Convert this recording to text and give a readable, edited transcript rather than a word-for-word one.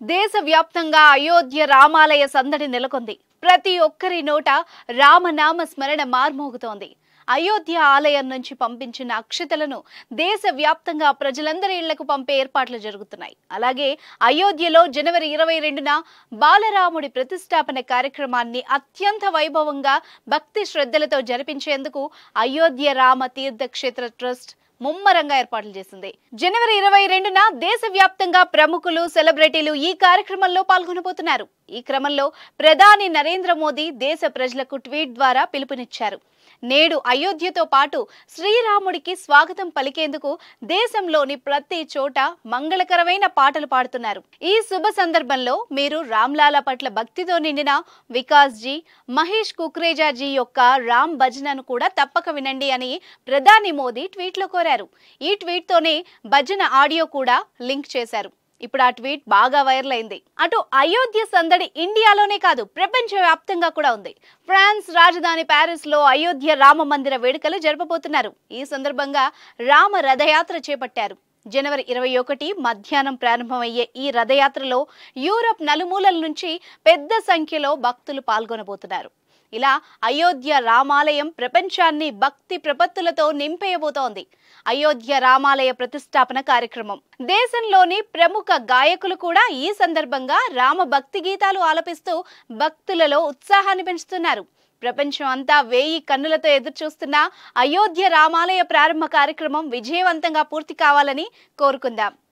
దేశవ్యాప్తంగా అయోధ్య రామాలయ సందడి నెలకొంది. ప్రతి ఒక్కరి నోట రామనామ స్మరణ మార్మోగుతోంది. అయోధ్య ఆలయం నుంచి పంపించిన అక్షతలను దేశవ్యాప్తంగా ప్రజలందరి ఇళ్లకు పంపే ఏర్పాట్లు జరుగుతున్నాయి. అలాగే అయోధ్యలో జనవరి 22న బాలరాముడి ప్రతిష్టాపన కార్యక్రమాన్ని అత్యంత వైభవంగా భక్తి శ్రద్ధలతో జరిపించేందుకు అయోధ్య రామ తీర్థక్షేత్ర ట్రస్ట్ ముమ్మరంగా ఏర్పాట్లు చేసింది. జనవరి 22న దేశవ్యాప్తంగా ప్రముఖులు, సెలబ్రిటీలు ఈ కార్యక్రమంలో పాల్గొనబోతున్నారు. ఈ క్రమంలో ప్రధాని నరేంద్ర మోదీ దేశ ప్రజలకు ట్వీట్ ద్వారా పిలుపునిచ్చారు. నేడు అయోధ్యతో పాటు శ్రీరాముడికి స్వాగతం పలికేందుకు దేశంలోని ప్రతి చోట మంగళకరమైన పాటలు పాడుతున్నారు. ఈ శుభ సందర్భంలో మీరు రామ్లాలా పట్ల భక్తితో నిండిన వికాస్ జీ, మహేష్ కుక్రేజా జీ యొక్క రామ్ భజనను కూడా తప్పక వినండి అని ప్రధాని మోదీ ట్వీట్లో కోరారు. ఈ ట్వీట్తోనే భజన ఆడియో కూడా లింక్ చేశారు. ఇప్పుడు ఆ ట్వీట్ బాగా వైరల్ అయింది. అటు అయోధ్య సందడి ఇండియాలోనే కాదు, ప్రపంచవ్యాప్తంగా కూడా ఉంది. ఫ్రాన్స్ రాజధాని ప్యారిస్ లో అయోధ్య రామ మందిర వేడుకలు జరపబోతున్నారు. ఈ సందర్భంగా రామ రథయాత్ర చేపట్టారు. జనవరి 21 మధ్యాహ్నం ప్రారంభమయ్యే ఈ రథయాత్రలో యూరప్ నలుమూలల నుంచి పెద్ద సంఖ్యలో భక్తులు పాల్గొనబోతున్నారు. ఇలా అయోధ్య రామాలయం ప్రపంచాన్ని భక్తి ప్రపత్తులతో నింపేయబోతోంది. అయోధ్య రామాలయ ప్రతిష్టాపన కార్యక్రమం. దేశంలోని ప్రముఖ గాయకులు కూడా ఈ సందర్భంగా రామ భక్తి గీతాలు ఆలపిస్తూ భక్తులలో ఉత్సాహాన్ని పెంచుతున్నారు. ప్రపంచం అంతా 1000 కన్నులతో ఎదురు చూస్తున్న అయోధ్య రామాలయ ప్రారంభ కార్యక్రమం విజయవంతంగా పూర్తి కావాలని కోరుకుందాం.